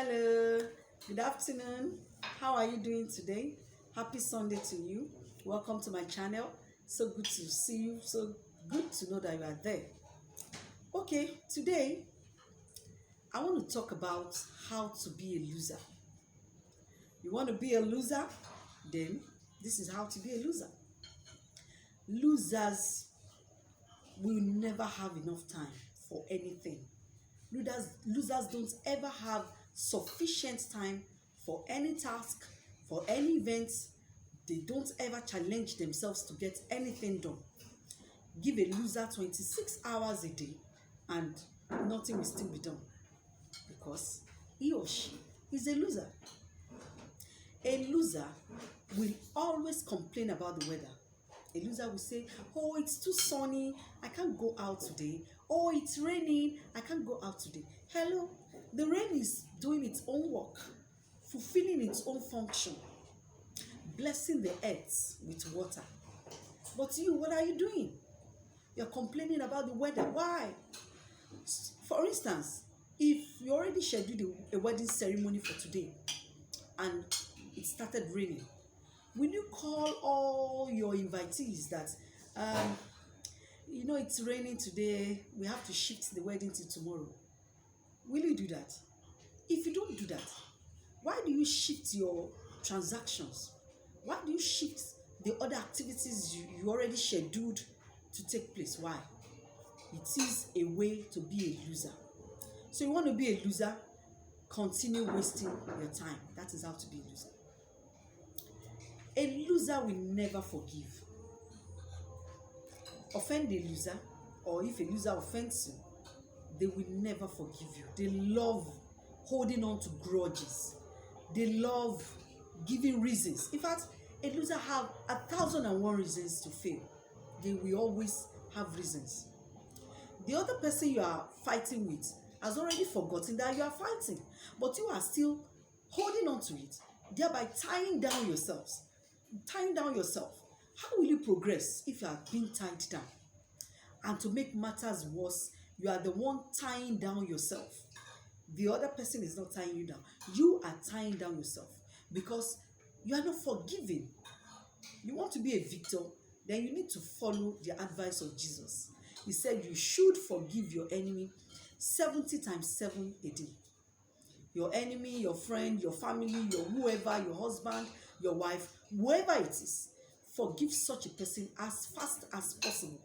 Hello, good afternoon. How are you doing today? Happy Sunday to you. Welcome to my channel. So good to see you. So good to know that you are there. Okay, today I want to talk about how to be a loser. You want to be a loser? Then this is how to be a loser. Losers will never have enough time for anything. Losers don't ever have sufficient time for any task, for any event. They don't ever challenge themselves to get anything done. Give a loser 26 hours a day and nothing will still be done because he or she is a loser. A loser will always complain about the weather. A loser will say, oh, it's too sunny, I can't go out today. Oh, it's raining, I can't go out today. Hello, the rain is doing its own work, fulfilling its own function, blessing the earth with water. But you, what are you doing? You're complaining about the weather. Why? For instance, if you already scheduled a wedding ceremony for today and it started raining, will you call all your invitees that it's raining today, we have to shift the wedding to tomorrow? Will you do that? If you don't do that, why do you shift your transactions? Why do you shift the other activities you already scheduled to take place? Why? It is a way to be a loser. So you want to be a loser, continue wasting your time. That is how to be a loser. A loser will never forgive. Offend a loser, or if a loser offends you, they will never forgive you. They love holding on to grudges. They love giving reasons. In fact, a loser have 1,001 reasons to fail. They will always have reasons. The other person you are fighting with has already forgotten that you are fighting, but you are still holding on to it, thereby tying down yourselves. How will you progress if you are being tied down? And to make matters worse, you are the one tying down yourself. The other person is not tying you down. You are tying down yourself because you are not forgiving. You want to be a victor, then you need to follow the advice of Jesus. He said you should forgive your enemy 70 times 7 a day. Your enemy, your friend, your family, your whoever, your husband, your wife, whoever it is, forgive such a person as fast as possible.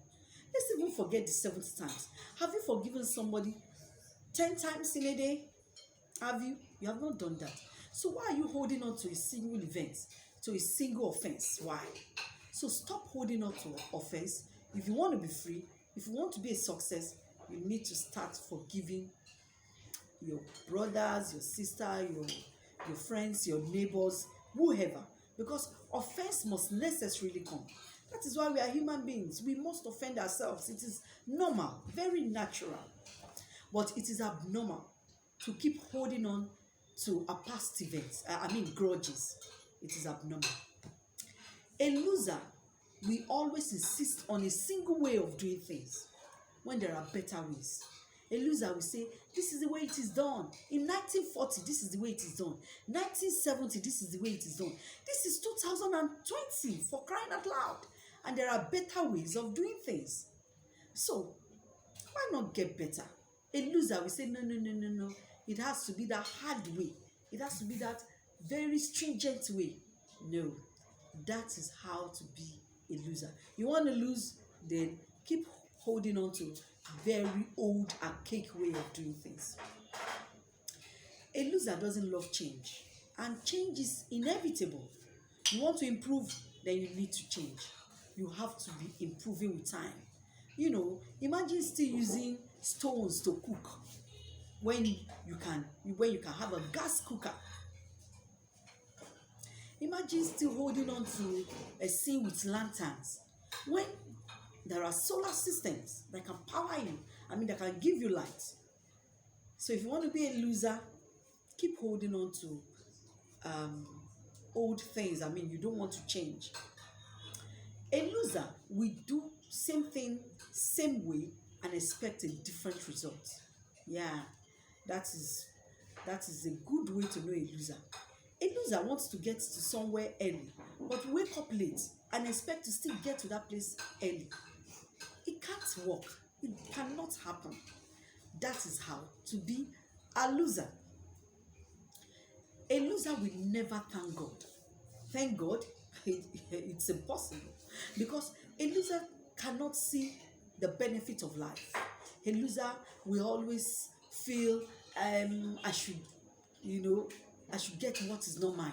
Let's even forget the 70 times. Have you forgiven somebody 10 times in a day? Have you? You have not done that. So why are you holding on to a single event, to a single offense? Why? So stop holding on to offense. If you want to be free, if you want to be a success, you need to start forgiving your brothers, your sister, your friends, your neighbors, whoever. Because offense must necessarily come. That is why we are human beings. We must offend ourselves. It is normal, very natural. But it is abnormal to keep holding on to a past event. Grudges. It is abnormal. A loser will always insist on a single way of doing things when there are better ways. A loser will say, this is the way it is done. In 1940, this is the way it is done. 1970, this is the way it is done. This is 2020, for crying out loud. And there are better ways of doing things. So, why not get better? A loser will say, no. It has to be that hard way. It has to be that very stringent way. No, that is how to be a loser. You want to lose, then keep holding on to very old, archaic way of doing things. A loser doesn't love change, and change is inevitable. You want to improve, then you need to change. You have to be improving with time. Imagine still using stones to cook when you can have a gas cooker. Imagine still holding on to a scene with lanterns when there are solar systems that can power you, that can give you light. So if you want to be a loser, keep holding on to old things. You don't want to change. A loser will do same thing, same way, and expect a different result. Yeah, that is That is a good way to know a loser. A loser wants to get to somewhere early, but wake up late and expect to still get to that place early. It can't work. It cannot happen. That is how to be a loser. A loser will never thank God. Thank God, it's impossible, because a loser cannot see the benefit of life. A loser will always feel, I should, I should get what is not mine.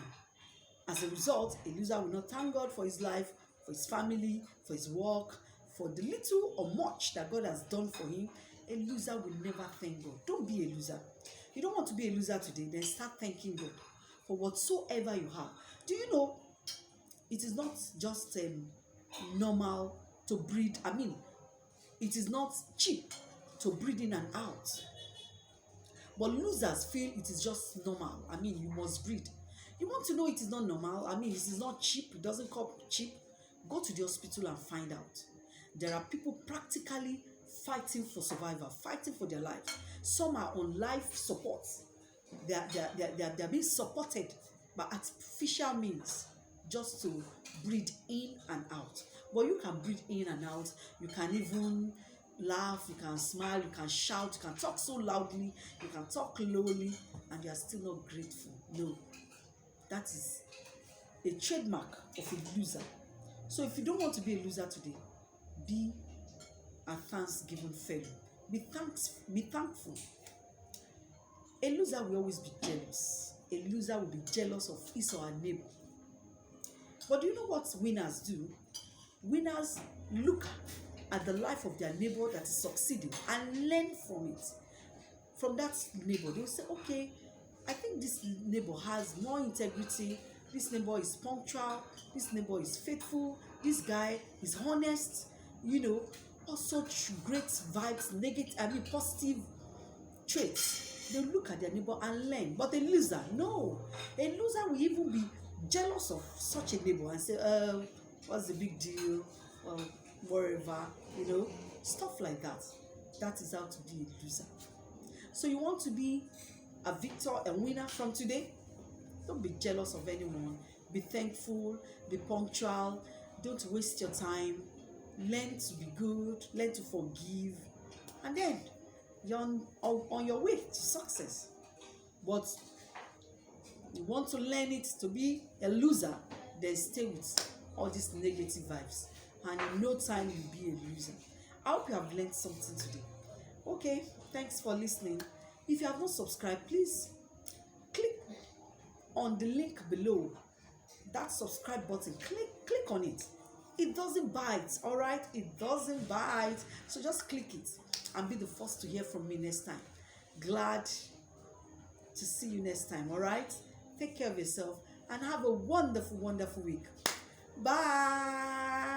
As a result, a loser will not thank God for his life, for his family, for his work, for the little or much that God has done for him. A loser will never thank God. Don't be a loser. You don't want to be a loser today, then start thanking God for whatsoever you have. Do you know, it is not just normal to breathe. I mean, it is not cheap to breathe in and out. But losers feel it is just normal. I mean, you must breathe. You want to know it is not normal? I mean, it is not cheap. It doesn't come cheap. Go to the hospital and find out. There are people practically fighting for survival, fighting for their lives. Some are on life support. They are being supported by artificial means just to breathe in and out. But you can breathe in and out. You can even laugh, you can smile, you can shout, you can talk so loudly, you can talk lowly, and you are still not grateful. No, that is a trademark of a loser. So if you don't want to be a loser today, be a thanksgiving fellow. Be thankful. A loser will always be jealous. A loser will be jealous of his or her neighbor. But do you know what winners do? Winners look at the life of their neighbor that is succeeding and learn from it. From that neighbor, they will say, okay, I think this neighbor has more integrity. This neighbor is punctual. This neighbor is faithful. This guy is honest. All such great vibes, positive traits. They look at their neighbor and learn. But a loser, no. A loser will even be jealous of such a neighbor and say, what's the big deal? Well, wherever, stuff like that. That is how to be a loser. So you want to be a victor, a winner from today? Don't be jealous of anyone. Be thankful, be punctual, don't waste your time. Learn to be good, learn to forgive, and then you're on your way to success. But you want to learn it to be a loser, then stay with all these negative vibes, and in no time you'll be a loser. I hope you have learned something today. Okay, thanks for listening. If you have not subscribed, please click on the link below. That subscribe button, click on it. It doesn't bite, all right? It doesn't bite. So just click it and be the first to hear from me next time. Glad to see you next time, all right? Take care of yourself and have a wonderful, wonderful week. Bye.